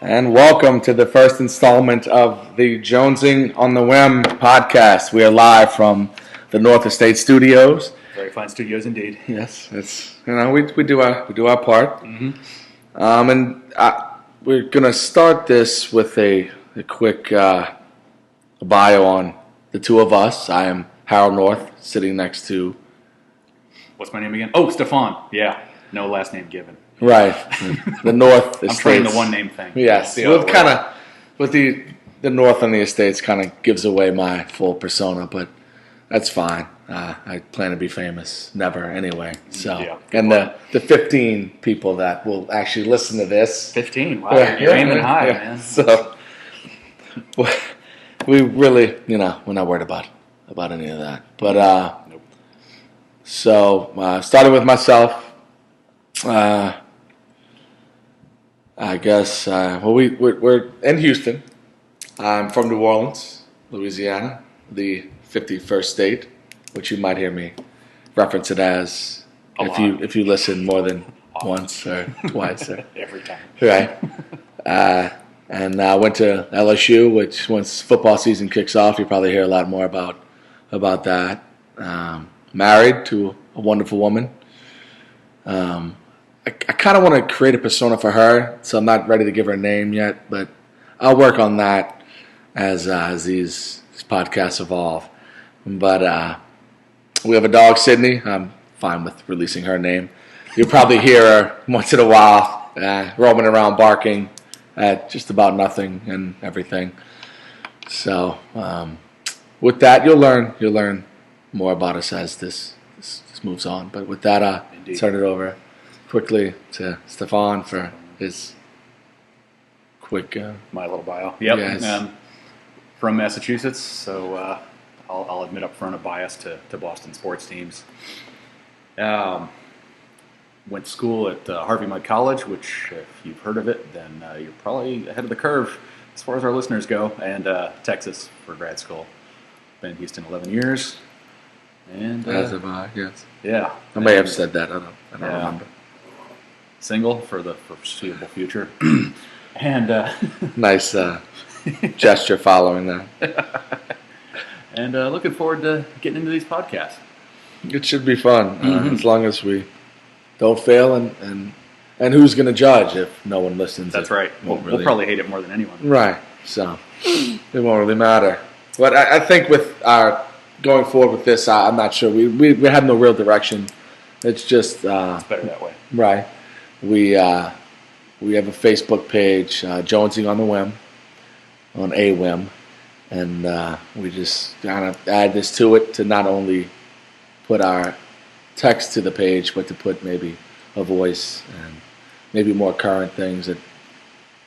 And welcome to the first installment of the Jonesin on the Whim podcast. We are live from the North Estate Studios. Very fine studios indeed. Yes, it's we do our part. Mm-hmm. We're gonna start this with a quick bio on the two of us. I am Harold North, sitting next to. What's my name again? Oh, Stefan. Yeah, no last name given. Right, the North Estates. I'm trying the one name thing. Yes, with the North on the Estates kind of gives away my full persona, but that's fine. I plan to be famous, never anyway. So, yeah, and the 15 people that will actually listen to this. 15. Wow, you're aiming high, man. So, we really, we're not worried about any of that. But Nope. So, starting with myself. I guess, we're in Houston. I'm from New Orleans, Louisiana, the 51st state, which you might hear me reference it as if you listen more than once or twice. Or, every time. Right. And I went to LSU, which once football season kicks off, you probably hear a lot more about that. Married to a wonderful woman. I kind of want to create a persona for her, so I'm not ready to give her a name yet, but I'll work on that as these podcasts evolve. But we have a dog, Sydney. I'm fine with releasing her name. You'll probably hear her once in a while roaming around barking at just about nothing and everything. So with that, you'll learn more about us as this moves on. But with that, I'll turn it over quickly to Stefan for his quick my little bio. Yep. Yes. From Massachusetts, so I'll admit up front a bias to Boston sports teams. Went to school at Harvey Mudd College, which if you've heard of it, then you're probably ahead of the curve as far as our listeners go, and Texas for grad school. Been in Houston 11 years. And as have I, yes. Yeah. I may have said that. I don't remember. Single for the foreseeable future. And nice gesture following that. And looking forward to getting into these podcasts. It should be fun, as long as we don't fail, and who's going to judge if no one listens? That's right. We'll probably hate it more than anyone. Right. So it won't really matter. But I think with our going forward with this, I'm not sure. We have no real direction. It's just it's better that way. Right. We have a Facebook page, Jonesin on the Whim, on a Whim, and we just kind of add this to it to not only put our text to the page, but to put maybe a voice and maybe more current things that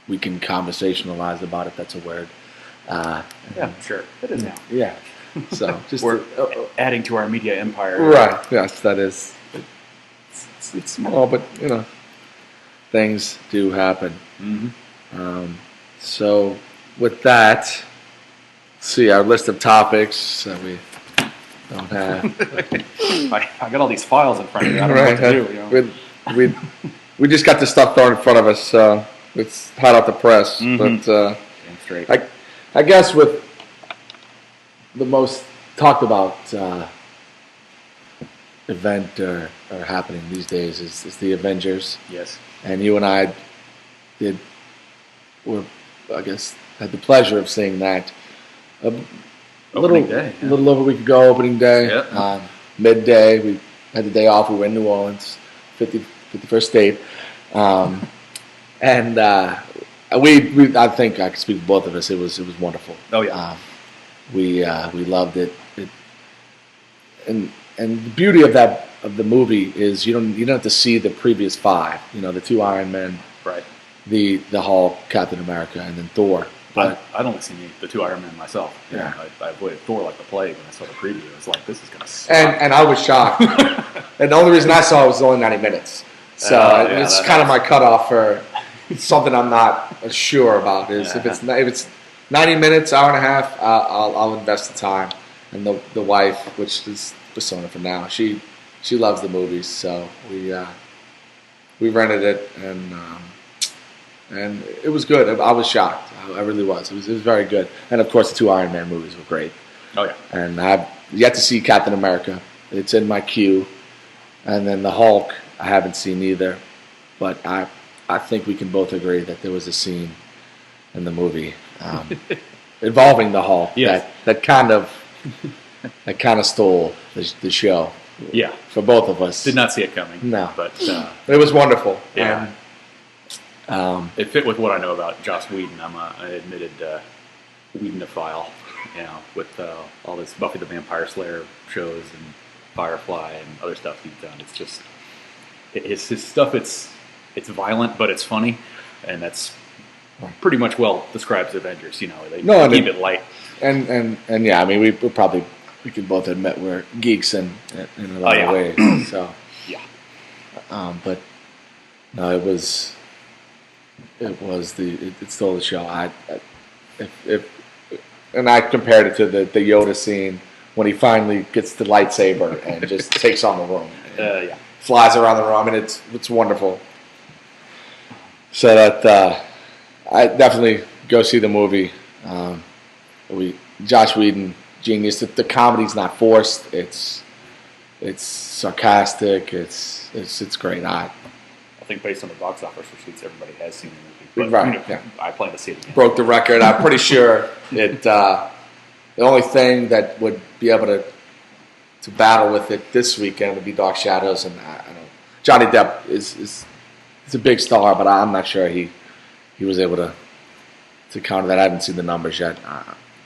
we can conversationalize about, if that's a word. Yeah, sure. It is now. Yeah. So just we're adding to our media empire. Right. Yes, that is. It's small, but things do happen. Mm-hmm. So with that, see our list of topics that we don't have. I got all these files in front of me. I don't know what to do. We just got this stuff thrown in front of us, so it's hot off the press. Mm-hmm. But straight. I guess with the most talked about event or happening these days is the Avengers. Yes. And you and I had the pleasure of seeing that a little over a week ago, opening day. Yep. Midday, we had the day off. We were in New Orleans, 51st state. And I think I can speak for both of us. It was wonderful. Oh, yeah. We loved it. And the beauty of the movie is you don't have to see the previous five. The two Iron Men, right? The Hulk, Captain America, and then Thor. But I'd only seen the two Iron Men myself. Yeah. I avoided Thor like the plague when I saw the preview. It was like, this is gonna suck. And I was shocked. And the only reason I saw it was only 90 minutes. So it's kind of my cutoff for something I'm not sure about. If it's 90 minutes, hour and a half, I'll invest the time. And the wife, which is persona for now, she loves the movies, so we rented it, and and it was good. I was shocked. I really was. It was very good. And of course, the 2 Iron Man movies were great. Oh yeah. And I've yet to see Captain America. It's in my queue. And then the Hulk, I haven't seen either. But I think we can both agree that there was a scene in the movie involving the Hulk Yes. that kind of stole the show. Yeah. For both of us. Did not see it coming. No. But It was wonderful. yeah. It It fit with what I know about Joss Whedon. I'm an admitted Whedon-ophile, with all this Buffy the Vampire Slayer shows and Firefly and other stuff he's done. It's just his stuff. It's violent, but it's funny, and that's pretty much well describes Avengers. They keep it light. And yeah, I mean, we could both admit we're geeks in a lot of ways. So Yeah. but no, it stole the show. And I compared it to the Yoda scene when he finally gets the lightsaber and just takes on the room. Yeah. Flies around the room, and it's wonderful. So that I definitely go see the movie. Joss Whedon, genius. The comedy's not forced. It's sarcastic. It's great. I think based on the box office receipts, everybody has seen the movie. But, Right. Yeah. I plan to see it again. Broke the record. I'm pretty sure it. The only thing that would be able to battle with it this weekend would be Dark Shadows, and I don't. Johnny Depp is a big star, but I'm not sure he was able to counter that. I haven't seen the numbers yet.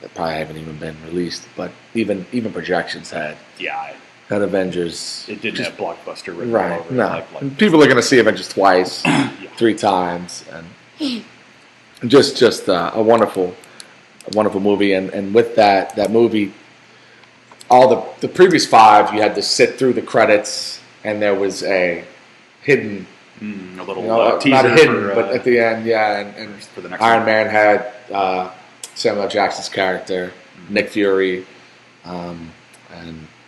They probably haven't even been released, but even projections had Avengers. It didn't have Blockbuster written all Right? over No, it. And people are going to see Avengers twice, 3 times, and just a wonderful movie. And with that movie, all the previous 5, you had to sit through the credits, and there was a hidden. A little teaser. Not hidden, but at the end, and for the next Iron one. Man had Samuel Jackson's character, Nick Fury, and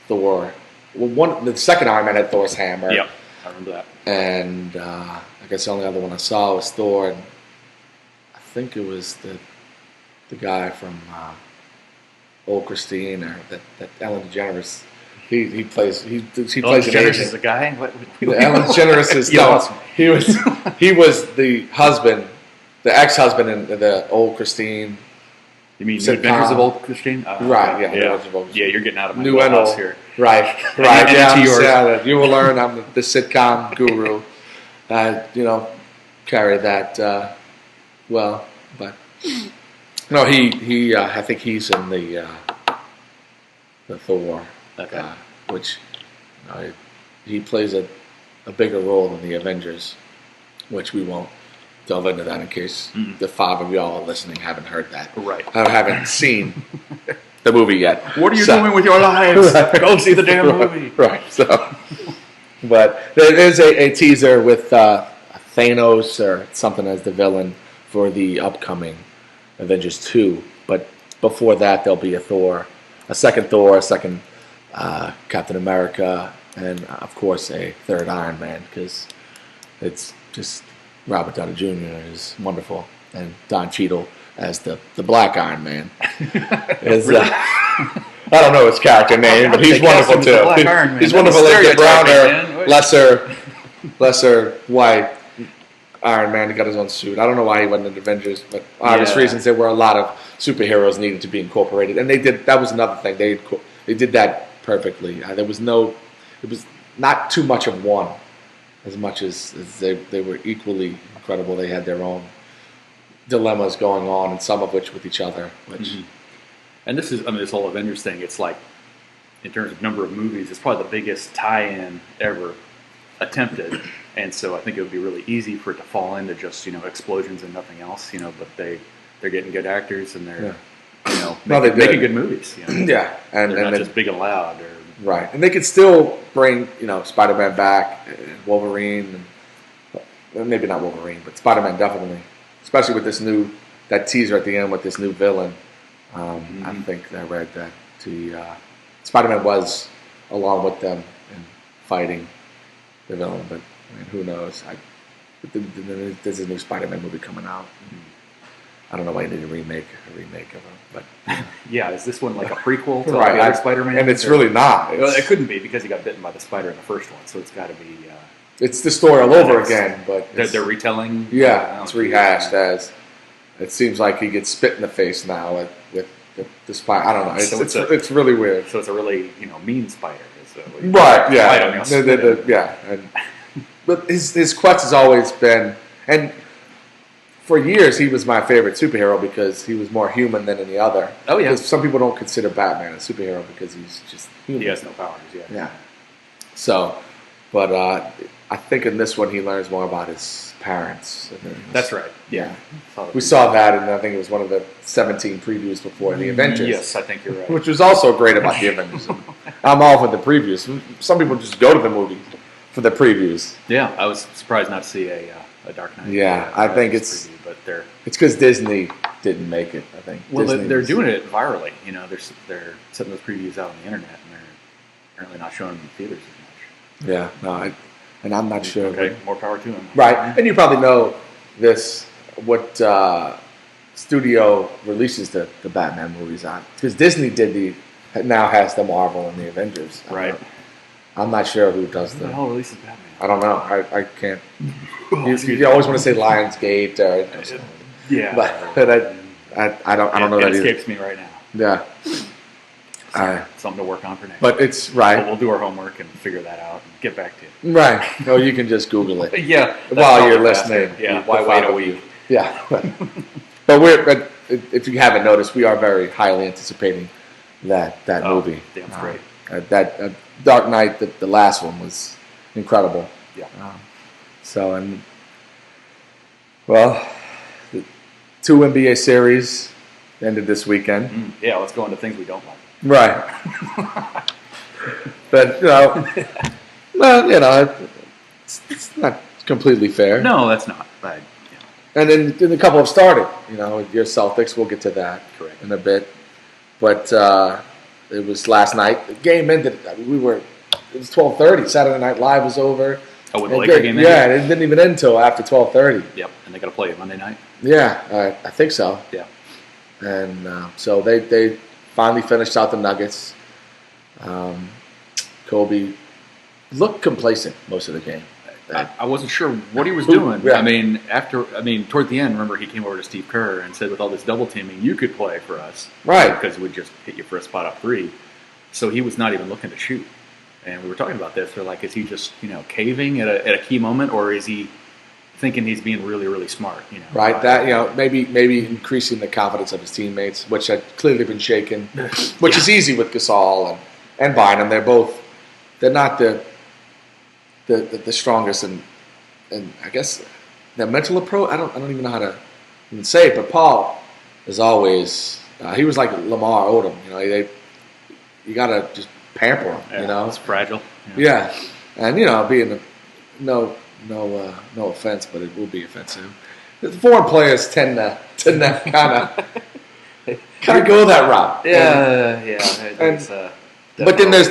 Thor. Well, the second Iron Man had Thor's hammer. Yep, I remember that. And I guess the only other one I saw was Thor, and I think it was the guy from Old Christine, or that Ellen DeGeneres. He plays an DeGeneres agent. is the guy. Ellen DeGeneres is he was the husband, the ex-husband in the Old Christine. You mean sitcom. Adventures of Old Christine? Right, yeah. Yeah, you're getting out of my New wheelhouse and here. Right. And Yeah, into yours. yeah, you will learn. I'm the sitcom guru. Carry that well, but no, he. I think he's in the Thor, Okay. which he plays a bigger role than the Avengers, which we won't delve into that in case the 5 of y'all listening haven't heard that. Right. I haven't seen the movie yet. What are you doing with your lives? Go see the damn movie. Right. So, but there is a teaser with Thanos or something as the villain for the upcoming Avengers 2. But before that, there'll be a second Thor, a second Captain America, and of course a third Iron Man, because it's just Robert Downey Jr. is wonderful, and Don Cheadle as the Black Iron Man. I don't know his character name, but he's wonderful too. He's wonderful, like the browner, lesser white Iron Man. He got his own suit. I don't know why he wasn't in Avengers, but obvious reasons. There were a lot of superheroes needed to be incorporated, and they did. That was another thing. They did that perfectly. It was not too much of one, as much as they were equally incredible. They had their own dilemmas going on, and some of which with each other. And this whole Avengers thing, it's like, in terms of number of movies, it's probably the biggest tie-in ever attempted. And so I think it would be really easy for it to fall into just, explosions and nothing else, but they're getting good actors and they're, making good movies. Yeah. And they're not just big and loud. Right. And they could still bring, Spider-Man back, Wolverine, and maybe not Wolverine, but Spider-Man definitely. Especially with that teaser at the end with this new villain. I think I read that Spider-Man was along with them in fighting the villain, but who knows? There's a new Spider-Man movie coming out. I don't know why you need a remake of it, but Yeah, is this one like a prequel to right, the other Spider-Man? and it's really not. Well, it couldn't be because he got bitten by the spider in the first one, so it's got to be. It's the story all over again, but They're retelling. Yeah, it's rehashed as it seems like he gets spit in the face now with the spider. I don't know. It's really weird. So it's a really mean spider. Right? Yeah. Yeah. But his quest has always been, and for years he was my favorite superhero because he was more human than any other. Oh yeah. Because some people don't consider Batman a superhero because he's just human. He has no powers. Yeah. So, but I think in this one he learns more about his parents. That's right. Yeah. We saw that, and I think it was one of the 17 previews before the Avengers. Yes, I think you're right. Which was also great about the Avengers. I'm all for the previews. Some people just go to the movie for the previews. Yeah, I was surprised not to see a Dark Knight. Yeah, I think it's preview, but they're because Disney didn't make it. I think. Well, they're doing it virally. They're setting those previews out on the internet, and they're apparently not showing them in theaters as much. Yeah, no, and I'm not sure. Okay, more power to them. Right, and you probably know this. What studio releases the Batman movies on? Because Disney now has the Marvel and the Avengers. Right. I'm not sure who does Who the hell releases Batman? I don't know. I can't. You always want to say Lionsgate or something. Yeah. But I don't know that either. It escapes me right now. Yeah. Something to work on for next. But it's right. But we'll do our homework and figure that out and get back to you. Right. No, you can just Google it. Yeah. While you're listening. Yeah. Why wait a week? Yeah. But if you haven't noticed, we are very highly anticipating that movie. Damn great. That Dark Knight, the last one was incredible. Yeah. The 2 NBA series ended this weekend. Yeah, let's go into things we don't like. Right. But it's not completely fair. No, that's not. And then a couple have started. Your Celtics. We'll get to that in a bit. But it was last night. The game ended. It was 12:30. Saturday Night Live was over. Oh, with the Laker game ended? Yeah, it didn't even end until after 12:30. Yep, and they got to play it Monday night? Yeah, I think so. Yeah. And so they finally finished out the Nuggets. Kobe looked complacent most of the game. I wasn't sure what he was doing. Yeah. Toward the end, remember he came over to Steve Kerr and said, with all this double teaming, you could play for us. Right. Because we'd just hit you for a spot up three. So he was not even looking to shoot. And we were talking about this. We're like, is he just, caving at a key moment, or is he thinking he's being really, really smart? Right. That maybe increasing the confidence of his teammates, which had clearly been shaken, which is easy with Gasol and Bynum. They're not the strongest, and I guess their mental approach. I don't even know how to even say it. But Paul is always he was like Lamar Odom. You gotta just pamper him. It's fragile. Yeah, and being no offense, but it will be offensive. The foreign players tend to kind of go that route. But then there's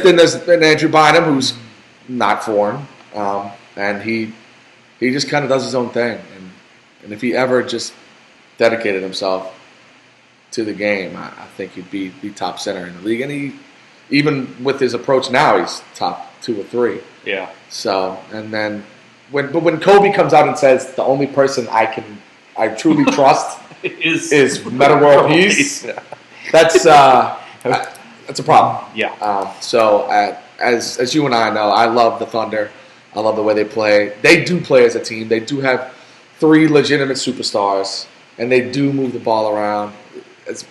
Andrew Bynum, who's not foreign. And he just kind of does his own thing. And if he ever just dedicated himself to the game, I think he'd be top center in the league. And even with his approach now, he's top 2 or 3. Yeah. So, and then when Kobe comes out and says the only person I truly trust is Meta World Peace, that's a problem. Yeah. As you and I know, I love the Thunder. I love the way they play. They do play as a team. They do have 3 legitimate superstars, and they do move the ball around. It's